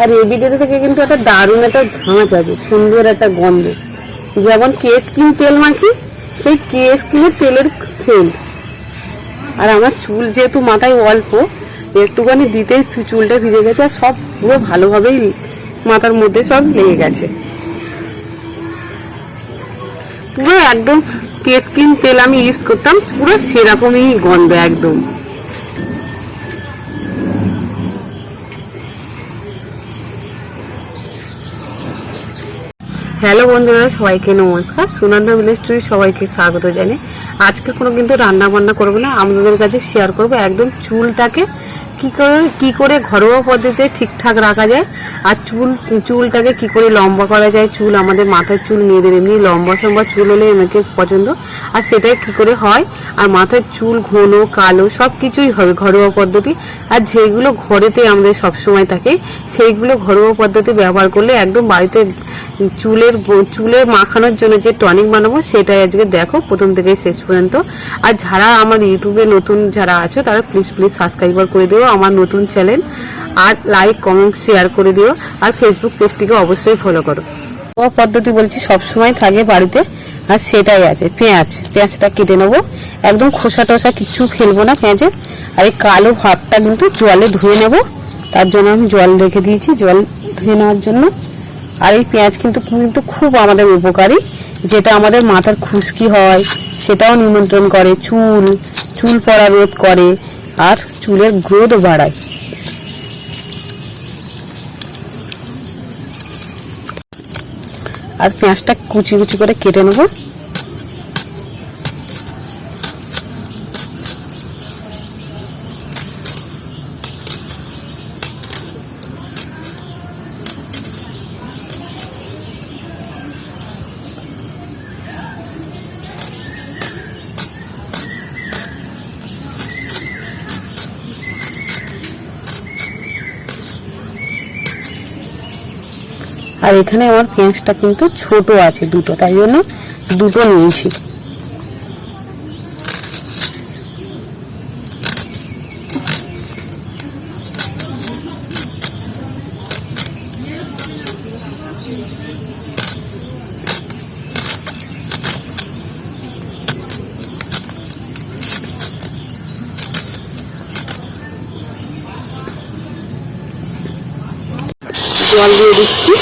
আর এই ভিডিওটা থেকে কিন্তু একটা দারুণ একটা ঝাঁঝ আছে, সুন্দর একটা গন্ধ। যেমন কেএসকিন তেল মাখি, সেই কেএসকিনের তেলের সেন্ট। আর আমার চুল যেহেতু মাথায় অল্প, একটুখানি দিতেই চুলটা ভিজে গেছে, আর সব পুরো ভালোভাবেই মাথার মধ্যে সব লেগে গেছে। পুরো একদম কেএসকিন তেল আমি ইউজ করতাম, পুরো সেরকমই গন্ধ একদম। হ্যালো বন্ধুরা, সবাইকে নমস্কার। সুনন্দা ভিলেজ টুরে সবাইকে স্বাগত জানাই। আজকে কোনো কিন্তু রান্না বান্না করবো না, আপনাদের কাছে শেয়ার করবো একদম চুলটাকে কি করে ঘরোয়া পদ্ধতিতে ঠিকঠাক রাখা যায়, আর চুলটাকে কি করে লম্বা করা যায়। চুল আমাদের মাথার চুল মেয়েদের এমনি লম্বা সম্বা চুল হলে এনাকে পছন্দ, আর সেটাই কি করে হয়। আর মাথার চুল ঘন কালো সব কিছুই হবে ঘরোয়া পদ্ধতি। আর যেগুলো ঘরেতে আমাদের সবসময় থাকে সেইগুলো ঘরোয়া পদ্ধতি ব্যবহার করলে একদম বাড়িতে চুলের মাখানোর জন্য যে টনিক বানাবো সেটাই আজকে দেখো প্রথম থেকে শেষ পর্যন্ত। আর যারা আমার ইউটিউবে নতুন যারা আছো তারা প্লিজ সাবস্ক্রাইবার করে দিও আমার নতুন চ্যানেল, আর লাইক কমেন্ট শেয়ার করে দিও, আর ফেসবুক পেজটিকে অবশ্যই ফলো করো। পদ্ধতি বলছি সবসময় থাকে বাড়িতে, আর সেটাই আছে পেঁয়াজটা কেটে নেবো, একদম খোসা টোসা কিছু ফেলবো না পেঁয়াজে। আর এই কালো ভাবটা কিন্তু জলে ধুয়ে নেবো, তার জন্য আমি জল রেখে দিয়েছি, জল ধুয়ে নেওয়ার জন্য। আর এই পেঁয়াজ কিন্তু খুব আমাদের উপকারী, যেটা আমাদের মাথার খুশকি হয় সেটাও নিমন্ত্রণ করে, চুল পড়া রোধ করে, আর চুলের গ্রোথ বাড়ায়। আর পেঁয়াজটা কুচি কুচি করে কেটে নেবো। আর এখানে আমার পেঁয়াজটা কিন্তু ছোট আছে দুটো, তাই জন্য দুটো নিয়েছি। জল দিয়ে দিচ্ছি।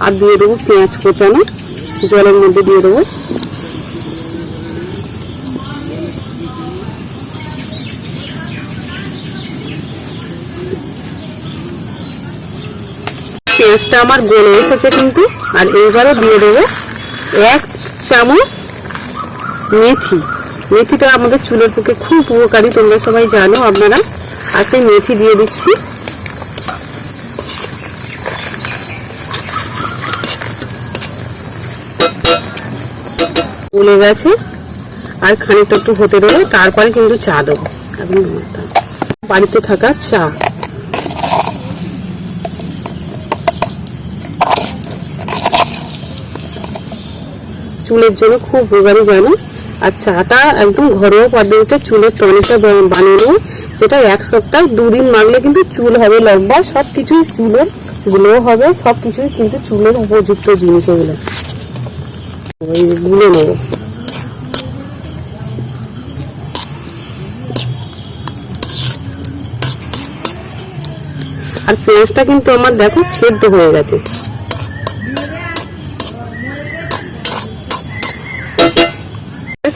আর দিয়ে দেবো পেঁয়াজ কোচানো, জলের মধ্যে দিয়ে দেবো। পেঁয়াজটা আমার গলে এসেছে কিন্তু। আর এইবারে দিয়ে দেবো 1 চামচ মেথিটা আমাদের চুলের পক্ষে খুব উপকারী, তোমরা সবাই জানো আপনারা। আর সেই মেথি দিয়ে দিচ্ছি। গলে গেছে, আর খানিকটা একটু হতে দেবো, তারপরে কিন্তু চা দেবো। এখন বাড়িতে থাকা চা, চুলের জন্য খুব উপকারী জানো। আর চাটা একদম ঘরোয়া পদ্ধতিতে চুলের টনিকটা বানিয়ে নেবো, যেটা 1 সপ্তাহ 2 দিন মাখলে কিন্তু চুল হবে লম্বা, সবকিছুই চুলের গ্লো হবে, সবকিছুই কিন্তু চুলের উপযুক্ত জিনিস এগুলো। গুলে নেবো। আর পেঁয়াজটা কিন্তু আমার দেখো সেদ্ধ হয়ে গেছে।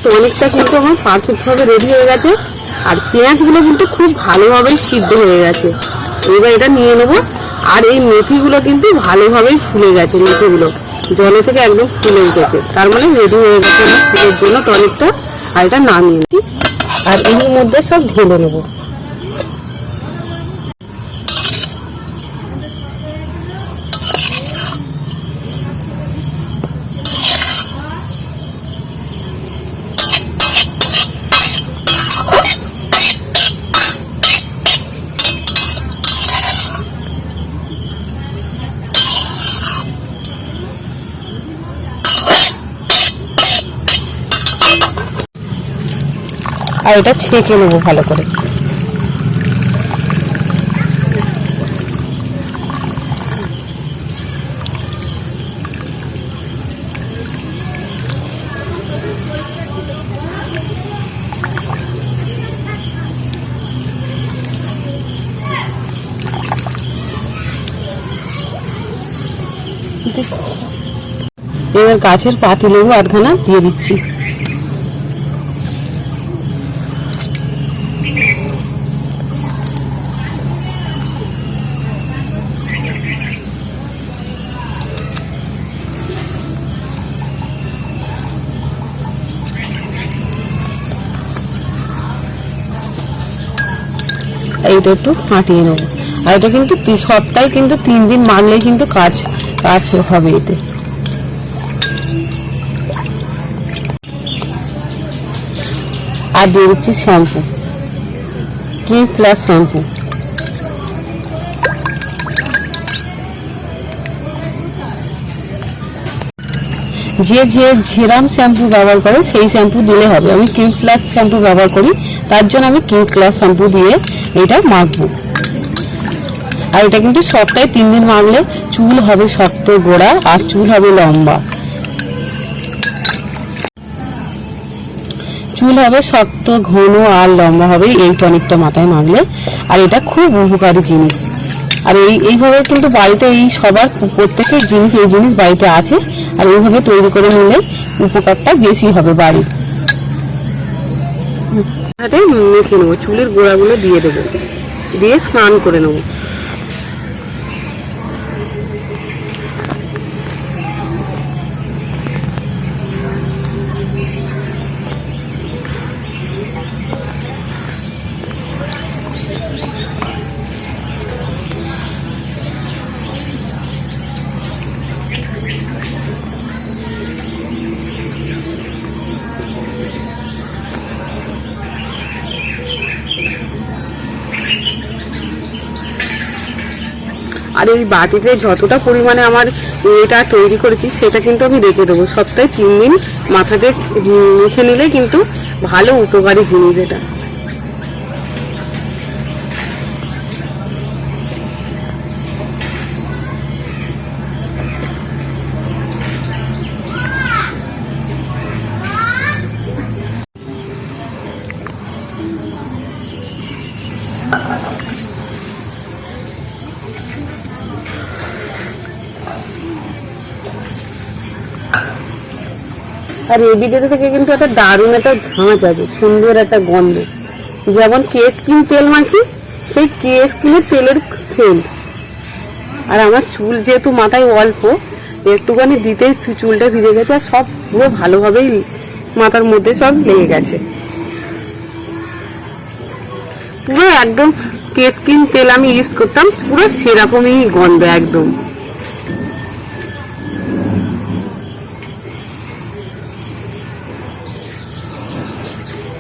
টনিকটা কিন্তু আমার পারফেক্ট ভাবে রেডি হয়ে গেছে, আর পেঁয়াজগুলো কিন্তু খুব ভালোভাবেই সিদ্ধ হয়ে গেছে। এবার এটা নিয়ে নেব। আর এই মেথিগুলো কিন্তু ভালোভাবেই ফুলে গেছে, মেথিগুলো জলে থেকে একদম ফুলে উঠেছে, তার মানে রেডি হয়ে গেছে আমার চুলের জন্য টনিকটা। আর এটা নামিয়ে নিচ্ছি, আর এর মধ্যে সব ঢেলে নেবো। আর এটা ছেঁকে নেবো ভালো করে। এবার গাছের পাতিলেবু আধখানা দিয়ে দিচ্ছি। এইটা একটু ফাটিয়ে নেবো। আর এটা কিন্তু সপ্তাহে কিন্তু 3 দিন মারলেই কিন্তু কাজ হবে এতে। আর দিয়ে দিচ্ছি শ্যাম্পু, ক্লিন প্লাস শ্যাম্পু। যে যেরাম শ্যাম্পু ব্যবহার করে সেই শ্যাম্পু দিলে হবে। আমি ক্লিন প্লাস শ্যাম্পু ব্যবহার করি, তার জন্য আমি ক্লিন প্লাস শ্যাম্পু দিয়ে এটা মাখবো। আর এটা কিন্তু সপ্তাহে 3 দিন মারলে চুল হবে শক্ত গোড়া আর চুল হবে লম্বা। চুল হবে শক্ত ঘন আর লম্বা হবে এই টনিকটা মাথায় মাখলে। আর এটা খুব উপকারী জিনিস। আর এইভাবে কিন্তু বাড়িতে সবার প্রত্যেকের জিনিস এই জিনিস বাড়িতে আছে। আর এইভাবে তৈরি করে নিলে উপকারটা বেশি হবে বাড়ির। মেখে নেবো, চুলের গোড়াগুলো দিয়ে দেবো, দিয়ে স্নান করে নেবো। আর এই বাটিতে যতটা পরিমাণে আমার এটা তৈরি করেছি সেটা কিন্তু আমি রেখে দেবো। সপ্তাহে 3 দিন মাথাতে মেখে নিলে কিন্তু ভালো উপকারী জিনিস এটা। আর এই ভিডিওটা থেকে কিন্তু একটা দারুণ একটা ঝাঁঝ আছে, সুন্দর একটা গন্ধ। যেমন কেশকিন তেল মাখি সেই কেশকিনের তেলের সেন্ট। আর আমার চুল যেহেতু মাথায় অল্প, একটুখানি দিতেই চুলটা ভিজে গেছে আর সব পুরো ভালোভাবেই মাথার মধ্যে সব লেগে গেছে। পুরো একদম কেশকিন তেল আমি ইউজ করতাম, পুরো সেরকমই গন্ধ একদম।